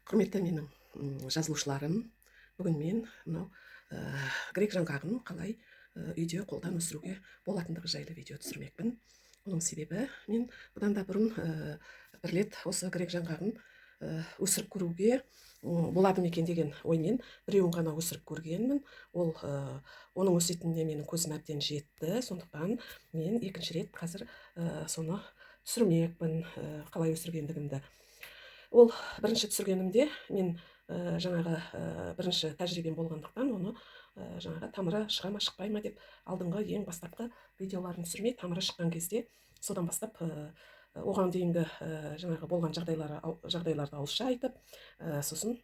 Құрметті менің жазылушыларым, бүгін мен мынау грек жаңғағын қалай үйде қолдан өсіруге болатындығы жайлы видео түсірмекпін. Оның себебі мен бұдан да бұрын бір рет осы грек жаңғағын өсіріп көруге болады ма екен деген оймен біреуін ғана өсіріп көргенмін. Оның өсетініне менің көзім әбден жетті. Сондықтан мен екінші рет қазір соны түсірмекпін, қалай өсіргендігімді. Ол бірінші түсіргенімде мен жаңағы бірінші тәжірибем болғандықтан оны жаңағы тамыры шыға ма шықпай ма деп алдыңғы ең бастапқы видеоларын түсірмей, тамыры шыққан кезде содан бастап оған дейінгі жаңағы болған жағдайларды ауызша айтып, сосын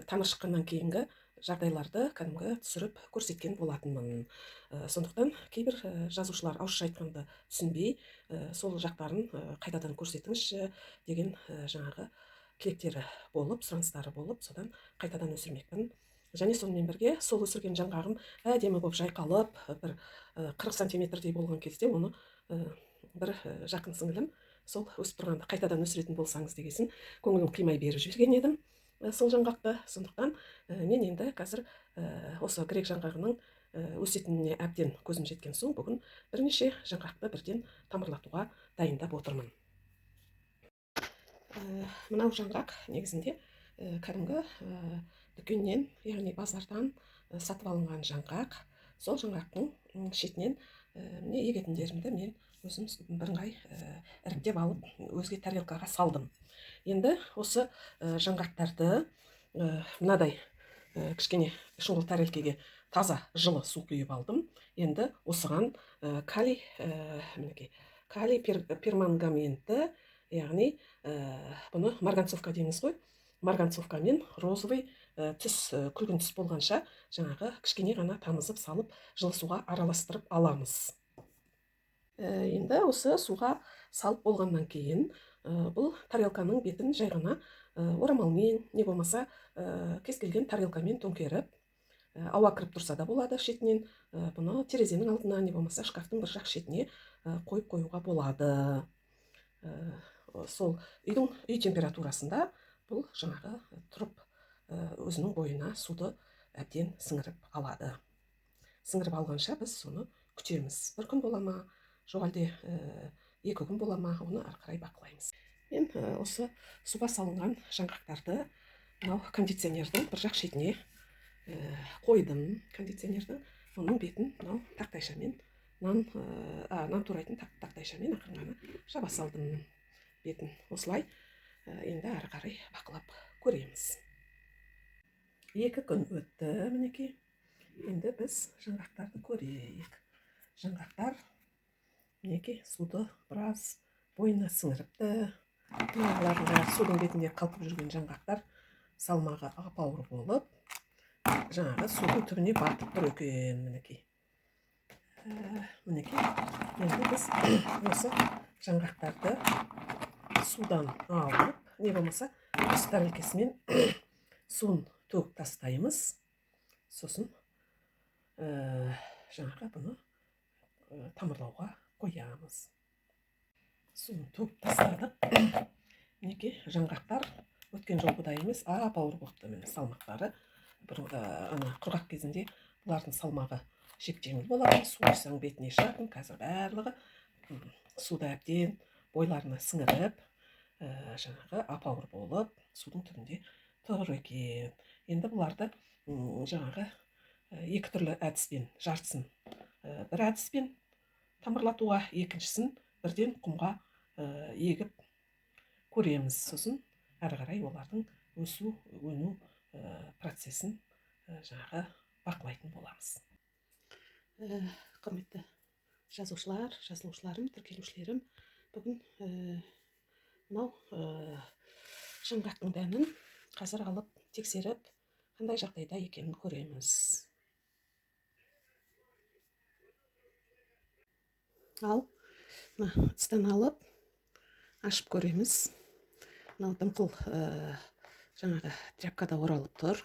тамыр шыққаннан кейінгі жағдайларды кәдімгі түсіріп көрсеткен болатынмын. Сондықтан кейбір жазушылар ауызша айтқанды түсінбей, сол жақтарын қайтадан көрсетіңізші деген жаңағы тілектері болып, сұраныстары болып, содан қайтадан өсірмекпін. Және сонымен бірге сол өсірген жаңғағым әдемі болып жайқалып, бір 40 сантиметрдей болған кезде оны бір жақын сіңілім сол өсіп тұрғанды қайтадан өсіретін болсаңыз дегесін көңілім қимай беріп жіберген едім сол жаңғақты. Сондықтан мен енді қазір осы грек жаңғағының өсетініне әбден көзім жеткен соң бүгін бірнеше жаңғақты бірден тамырлатуға дайындап отырмын. Мынау жаңғақ негізінде кәдімгі дүкеннен, яғни базардан сатып алынған жаңғақ. Сол жаңғақтың шетінен міне егетіндерімді мен өзім бірыңғай іріктеп алып өзге тарелкаға салдым. Енді осы жаңғақтарды мынадай кішкене шұңғыл тәрелкеге таза жылы су құйып алдым. Енді осыған калий пермангаменті, яғни бұны марганцовка дейміз ғой. Марганцовка мен розовый түс, күлгін түс болғанша жаңағы кішкене ғана тамызып салып жылы суға араластырып аламыз. Енді осы суға салып болғаннан кейін бұл тарелканың бетін жай ғана орамалмен, не болмаса кез келген тарелкамен төңкеріп, ауа кіріп тұрса да болады шетінен, бұны терезенің алдына, не болмаса шкафтың бір жақ шетіне қойып қоюға болады. Сол үй температурасында бұл жаңағы тұрып өзінің бойына суды әбден сіңіріп алады. Сіңіріп алғанша біз соны күтеміз. Бір күн бола ма, жоқ әлде 2 күн бола ма, оны ары қарай бақылаймыз. Мен осы суға салынған жаңғақтарды мынау кондиционердің бір жақ шетіне қойдым. Кондиционердің оның бетін мынау тақтайшамен, нан турайтын тақтайшамен ақырын ғана жаба салдым бетін. Осылай енді ары қарай бақылап көреміз. 2 күн өтті, мінекей. Енді біз жаңғақтарды көрейік. Жаңғақтар мінекей суды біраз бойына сіңіріпті. Мыналардың судың бетінде қалқып жүрген жаңғақтар салмағы ап-ауыр болып, жаңағы судың түбіне батып тұр екен, мінекей. Мінекей, енді біз осы жаңғақтарды судан алып, не болмаса үс тәрелкесімен суын төгіп тастаймыз. Сосын жаңағы бұны тамырлауға қоямыз. Суын төгіп тастадық. Мінекей, жаңғақтар өткен жолғыдай емес, ап-ауыр болыпты, міне салмақтары. Құрғақ кезінде бұлардың салмағы жеп-жеңіл болады. Су құйсаң бетіне шығатын. Қазір барлығы суда әбден бойларына сіңіріп, жаңағы ап-ауыр болып, судың түбінде тұр екен. Енді бұларды жаңағы 2 түрлі әдіспен, жартысын бір әдіспен тамырлатуға, екіншісін бірден құмға егіп көреміз. Сосын әрі қарай олардың өну процесін жаңағы бақылайтын боламыз. Құрметті жазылушыларым, тіркелушілерім, бүгін мынау жаңғақтың дәнін қазір алып тексеріп, қандай жағдайда екенін көреміз. Ал ыдыстан алып ашып көреміз. Мынау дымқыл жаңағы тряпкада оралып тұр.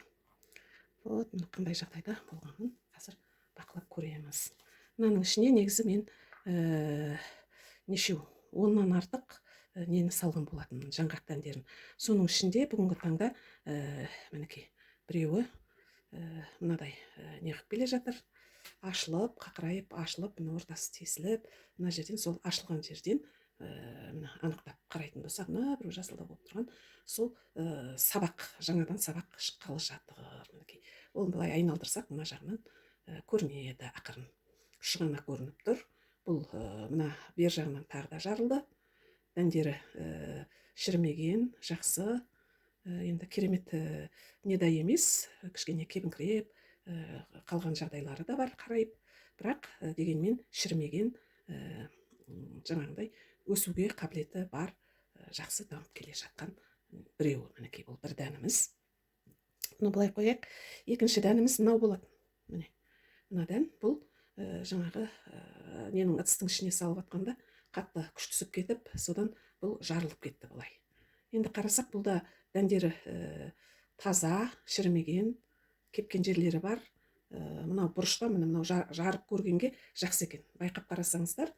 Қандай жағдайда болғанын қазір бақылап көреміз. Мынаның ішіне негізі мен нешеу 10-нан артық нені салған болатынмын, жаңғақ дәндерін. Соның ішінде бүгінгі таңда мінекей біреуі мынадай неғып келе жатыр, ашылып, қақырайып, ашылып, мына ортасы тесіліп, мына жерден, сол ашылған жерден мына анықтап қарайтын болсақ, мына бір жасылдау болып тұрған сол сабақ, жаңадан сабақ шыққалы жатыр. Мінекей ол былай айналдырсақ, мына жағынан көрінеді, ақырын ұшы ғана көрініп тұр. Бұл мына бер жағынан тағы да жарылды, дәндері шірімеген, жақсы. Енді керемет неда емес, кішкене кебіңкіреп қалған жағдайлары да бар қарайып, бірақ дегенмен шірімеген, жаңағыдай өсуге қабілеті бар, жақсы дамып келе жатқан біреуі. Мінекей бұл бір дәніміз. Мұны былай қояйық. Екінші дәніміз мынау болады. Міне мына дән, бұл жаңағы ненің ыдыстың ішіне салып атқанда қатты күш түсіп кетіп, содан бұл жарылып кетті былай. Енді қарасақ, бұлда дәндері таза, шірімеген, кепкен жерлері бар. Мынау бұрышта, мынау жарып көргенге жақсы екен. Байқап қарасаңыздар,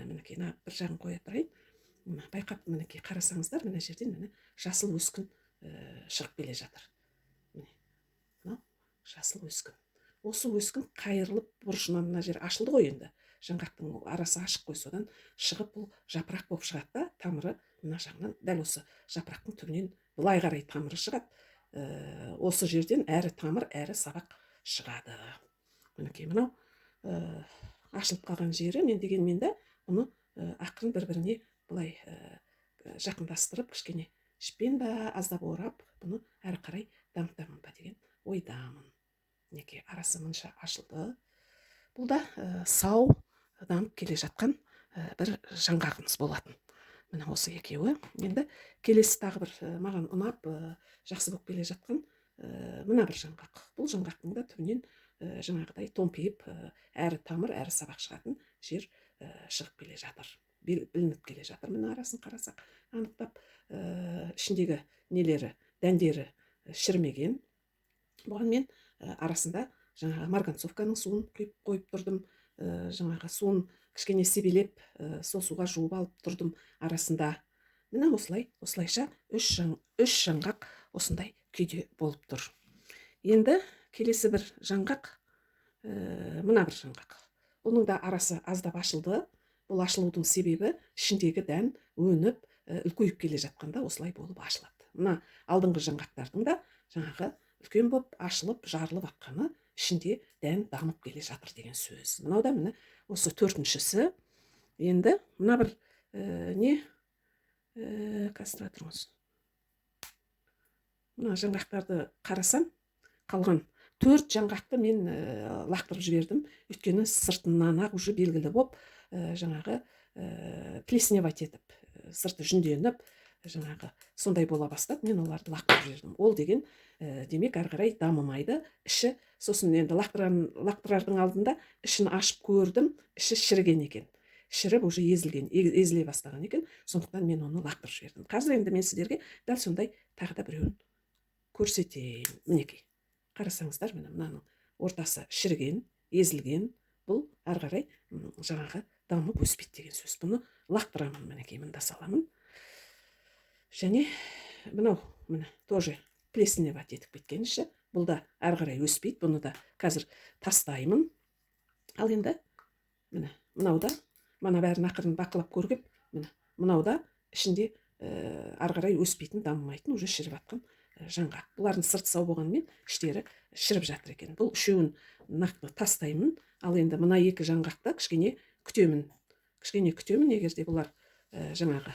мінекей бір жағын қоя тұрайын. Байқап мінекей қарасаңыздар, мына жерден міне жасыл өскін шығып келе жатыр. Мынау жасыл өскін. Осы өскін қайырылып бұрышынан мына жер ашылды ғой, енді жаңғақтың арасы ашық қой, содан шығып бұл жапырақ болып шығады да, тамыры мына жағынан, дәл осы жапырақтың түбінен былай қарай тамыры шығады. Осы жерден әрі тамыр, әрі сабақ шығады. Мінекей мынау ашылып қалған жері, мен дегенмен де бұны ақырын бір-біріне былай жақындастырып, кішкене жіппен ба аздап орап, бұны әрі қарай дамытамын ба деген ойдамын. Мінекей арасы мынша ашылды. Бұл да сау дамып келе жатқан бір жаңғағымыз болатын. Міне осы екеуі. Енді келесі тағы бір маған ұнап жақсы болып келе жатқан мына бір жаңғақ. Бұл жаңғақтың да түбінен жаңағыдай томпиып, әрі тамыр, әрі сабақ шығатын жер шығып келе жатыр. Білініп келе жатыр. Міне арасын қарасақ, анықтап, ішіндегі нелері, дәндері шірімеген. Бұған мен арасында жаңағы марганцовканың суын құйып қойып тұрдым. Жаңағы суын кішкене себелеп, сол суға жуып алып тұрдым арасында. Міне осылайша үш жаңғақ осындай күйде болып тұр. Енді келесі бір жаңғақ, мына бір жаңғақ. Бұның да арасы аздап ашылды. Бұл ашылудың себебі ішіндегі дән өніп, үлкейіп келе жатқанда осылай болып ашылады. Мына алдыңғы жаңғақтардың да жаңағы үлкен болып ашылып, жарылып атқаны, ішінде дән дамып келе жатыр деген сөз. Мынау да міне осы төртіншісі. Енді мына бір қазір тұрыңыз. Мына жаңғақтарды қарасам, қалған 4 жаңғақты мен лақтырып жібердім. Өйткені сыртынан ақ уже белгілі болып, жаңағы плесневать етіп, сырты жүнденіп, жаңағы сондай бола бастады. Мен оларды лақтырып жібердім. Ол деген демек ары қарай дамымайды. Іші, сосын енді лақтырардың алдында ішін ашып көрдім, іші шіріген екен. Шіріп уже езіле бастаған екен. Сондықтан мен оны лақтырып жібердім. Қазір енді мен сіздерге дәл сондай тағы да біреуін көрсетейін. Мінекей. Қарасаңыздар, мынаның ортасы шіріген, езілген. Бұл ары қарай жаңағы дамып өспейді деген сөз. Бұны лақтырамын, мінекей, мында саламын. Және мынау, міне, тоже плесневать етіп кеткен іші. Бұл да ары қарай өспейді. Бұны да қазір тастаймын. Ал енді, міне, мынау да, мана бәрін ақырын бақылап көргіп, міне, мынау да ішінде ары қарай өспейтін, дамымайтын, уже шіріп атқан жаңғақ. Бұлардың сырты сау болғанымен іштері шіріп жатыр екен. Бұл үшеуін нақты тастаймын. Ал енді мына екі жаңғақты кішкене күтемін. Егерде бұлар жаңағы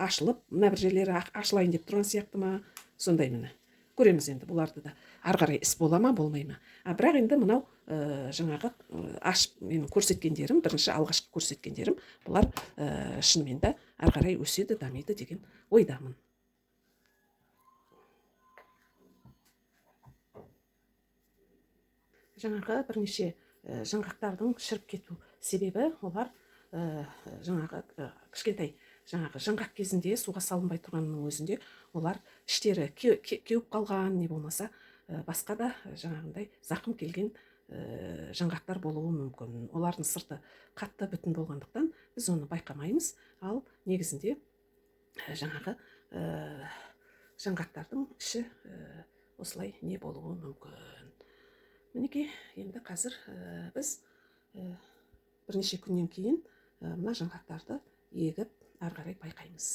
ашылып, мына бір жерлері ашылайын деп тұрған сияқты ма, сондай міне. Көреміз енді бұларды да ары қарай іс бола ма, болмай ма. Бірақ енді мынау жаңағы ашып менің көрсеткендерім, бірінші алғашқы көрсеткендерім, бұлар шынымен де ары қарай өседі, дамиды деген ойдамын. Жаңағы бірнеше жаңғақтардың шіріп кету себебі олар жаңағы кішкентай жаңғақ кезінде суға салынбай тұрғанның өзінде олар іштері кеуіп қалған, не болмаса басқа да жаңағындай зақым келген жаңғақтар болуы мүмкін. Олардың сырты қатты бүтін болғандықтан біз оны байқамаймыз, ал негізінде жаңағы жаңғақтардың іші осылай не болуы мүмкін. Мінекей, енді қазір біз бірнеше күннен кейін мына жаңғақтарды егіп ары қарай байқаймыз.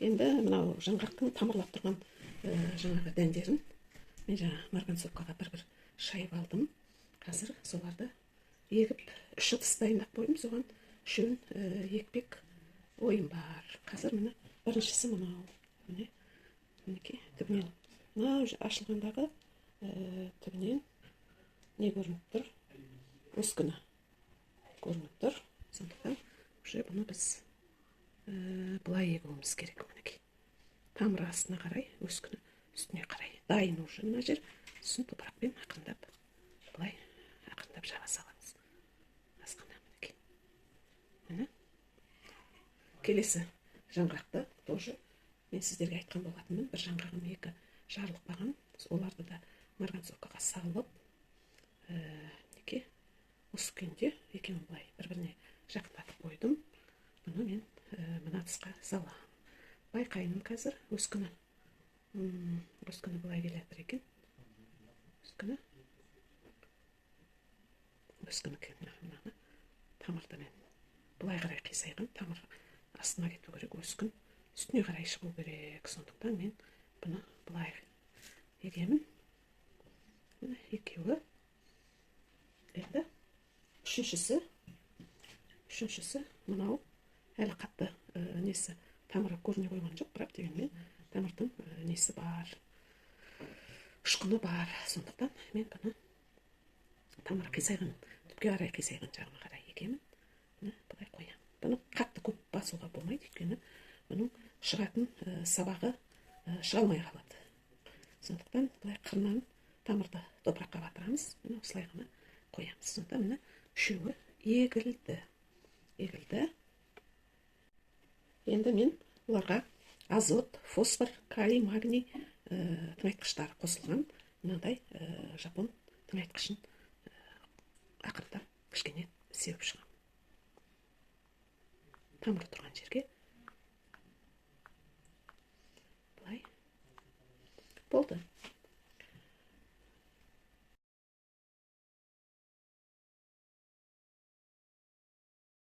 Енді мынау жаңғақтың тамырлап тұрған жаңағы дәндерін мен жаңа марганцовкаға бір шайып алдым. Қазір соларды егіп, 3 ыдыс дайындап қойдым, соған 3-ін екпек ойым бар. Қазір міне біріншісі мынау. Мінекей, түбінен мынау ашылғандағы түбінен не көрініп тұр? Өскіні көрініп тұр. Сондықтан уже бұны біз былай егуіміз керек. Мінекей, тамыры астына қарай, өскіні үстіне қарай. Дайын уже мына жер. Сосын топырақпен ақындап, былай ақындап жаба саламыз. Асқана мінекей. Міне. Келесі жаңғақты тоже мен сіздерге айтқан болатынмын. Бір жаңғағым 2 жарылып қалған. Оларды да марганцовкаға салып, осы күйінде екеуін былай бір-біріне жақындатып қойдым. Бұны мен мына ыдысқа саламын. Байқаймын қазір өскіні. Өскіні былай келе жатыр екен. Өскіні мынаны тамырды мен былай қарай қисайған, тамыр астына кету керек, өскін үстіне қарай шығу керек. Сондықтан мен бұны былай егемін. Міне екеуі. Енді үшіншісі мынау әлі қатты несі тамыры көріне қойған жоқ, бірақ дегенмен тамырдың несі бар, ұшқыны бар. Сондықтан мен бұны тамыры қисайған, түпке қарай қисайған жағына қарай егемін. Бұлай қоямын. Бұны қатты көп басуға болмайды, өйткені бұның шығатын сабағы шыға алмай қалады. Сондықтан бұлай қырынан тамырды топыраққа батырамыз, бұны осылай ғана қоямыз. Сонда міне 3-і егілді. Енді мен оларға азот, фосфор, калий, магний тыңайтқыштары қосылған мынандай жапон тыңайтқышын ақырындап кішкене сеуіп шығамын. Тамыры тұрған жерге. Былай. Болды.